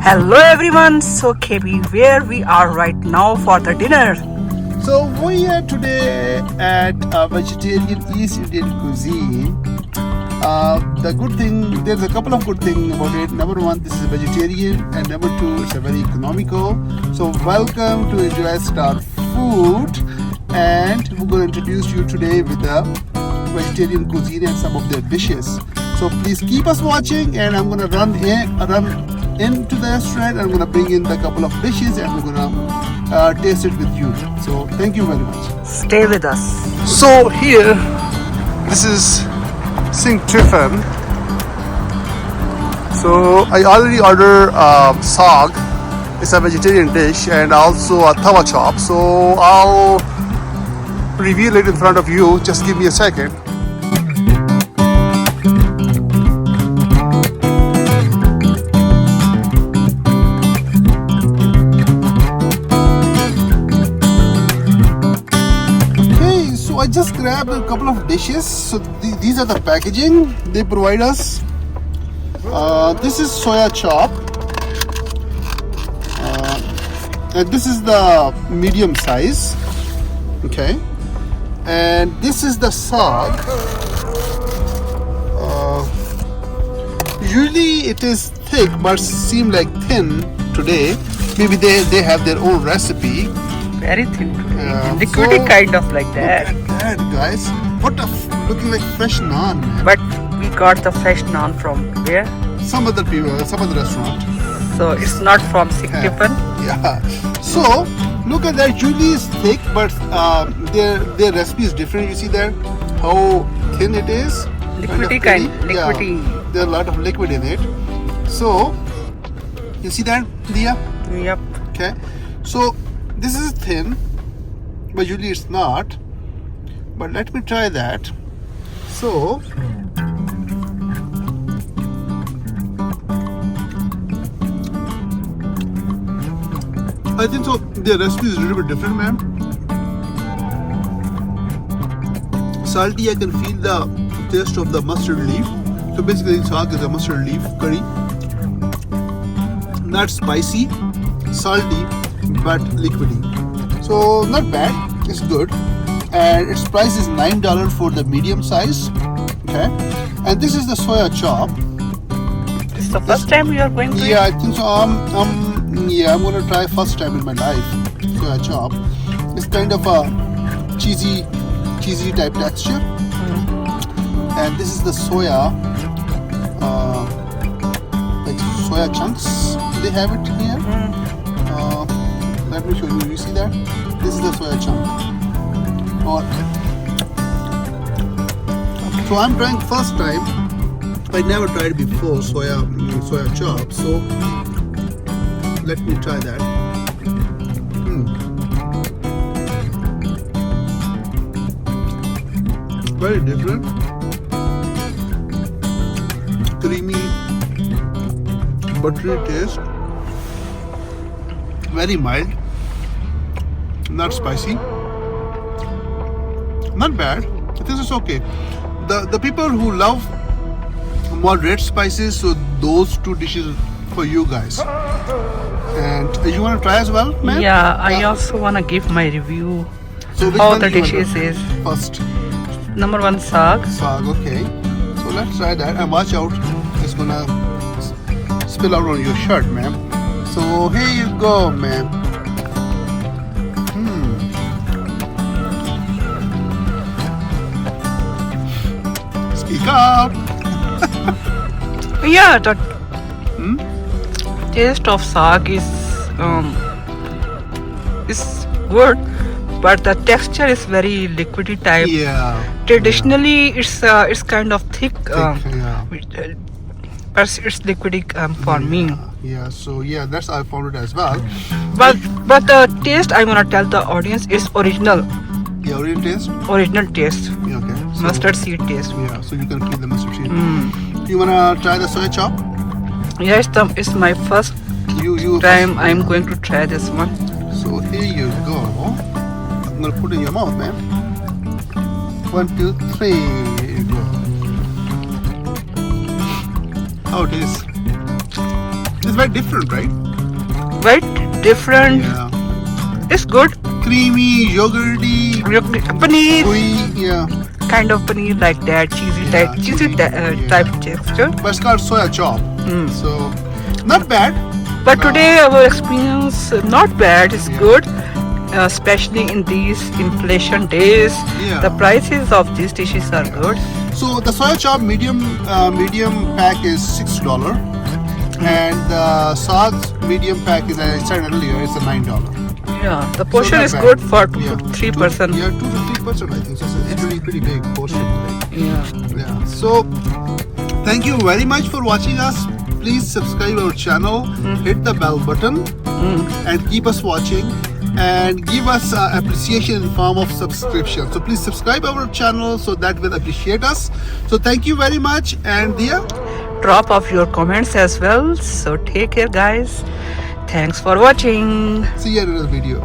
Hello everyone, so KB, where we are right now for the dinner? So we are today at a vegetarian East Indian cuisine. The good thing, there's a couple of good things about it. Number one, this is vegetarian, and number two, it's a very economical. So welcome to Enjoy Star Food, and we're going to introduce you today with the vegetarian cuisine and some of their dishes. So please keep us watching, and I'm going to run into the restaurant. I'm going to bring in a couple of dishes, and we're going to taste it with you. So thank you very much. Stay with us. So here, this is Sing Tiffin. So I already ordered saag. It's a vegetarian dish, and also a tawa chop. So I'll reveal it in front of you. Just give me a second. I just grabbed a couple of dishes. So these are the packaging they provide us. This is soya chop, and this is the medium size. Okay, and this is the saag. Usually it is thick, but seem like thin today. Maybe they have their own recipe. Very thin, liquidy so kind of like that. Look at that, guys. What a looking like fresh naan, man. But we got the fresh naan from where? Some other restaurant. So it's not from Sing Tiffin. Yeah. So look at that. Usually it's thick, but their recipe is different. You see there how thin it is. Liquidy liquidy. Yeah, there's a lot of liquid in it. So you see that, Dia? Yep. Okay. So this is thin, but usually it's not. But let me try that. So I think so. The recipe is a little bit different, ma'am. Salty, I can feel the taste of the mustard leaf. So basically, saag is a mustard leaf curry. Not spicy, salty, but liquidy. So not bad. It's good. And its price is $9 for the medium size. Okay. And this is the soya chop. It's the first time you are going to Yeah, I think so. I'm gonna try first time in my life soya chop. It's kind of a cheesy type texture. And this is the soya, like soya chunks. They have it here. Let me show you. You see that? This is the soya chunk. So I'm trying first time. I never tried before soya chop. So let me try that. Very different. Creamy, buttery taste. Very mild. Not spicy. Not bad. This is okay. The people who love moderate spices, so those two dishes for you guys. And you want to try as well, ma'am? Yeah, I also want to give my review. So which how one the you want dishes to- is. First, Number one, saag. saag. Okay. So let's try that. And watch out, it's gonna spill out on your shirt, ma'am. So here you go, ma'am. Speak up. Yeah, the taste of saag is good, but the texture is very liquidy type. Yeah. Traditionally, it's kind of thick. Yeah. But it's liquidy for me. Yeah. So yeah, that's I found it as well. But the taste, I'm gonna tell the audience, is original. Yeah, original taste. Original taste. Yeah, okay. So, Mustard seed taste. Yeah, so you can feel the mustard seed. You wanna try the soya chop? Yeah, it's my first You time I'm going to try this one. So here you go. I'm gonna put it in your mouth, man. 1, 2, 3. Here you go. How it is? It's very different, right? Right? Different. Yeah. It's good. Creamy, yogurty, Paneer. gooey, yeah. Kind of paneer like that. Cheesy Yeah, type. yeah. Type texture. But it's called soya chop. So, not bad. But today our experience not bad. It's good. Especially in these inflation days. Yeah. The prices of these dishes are good. So the soya chop medium pack is $6, and the sauce medium pack is, as I said earlier, it's a $9. Yeah, the portion not is bad. good for 2 to 3 person. Yeah, 2 to 3%, I think. So it's pretty big portion. Right? Yeah. So thank you very much for watching us. Please subscribe our channel, hit the bell button, and keep us watching. And give us appreciation in form of subscription. So please subscribe our channel so that will appreciate us. So thank you very much. And Dia, Drop off your comments as well. So take care, guys. Thanks for watching. see you in another video.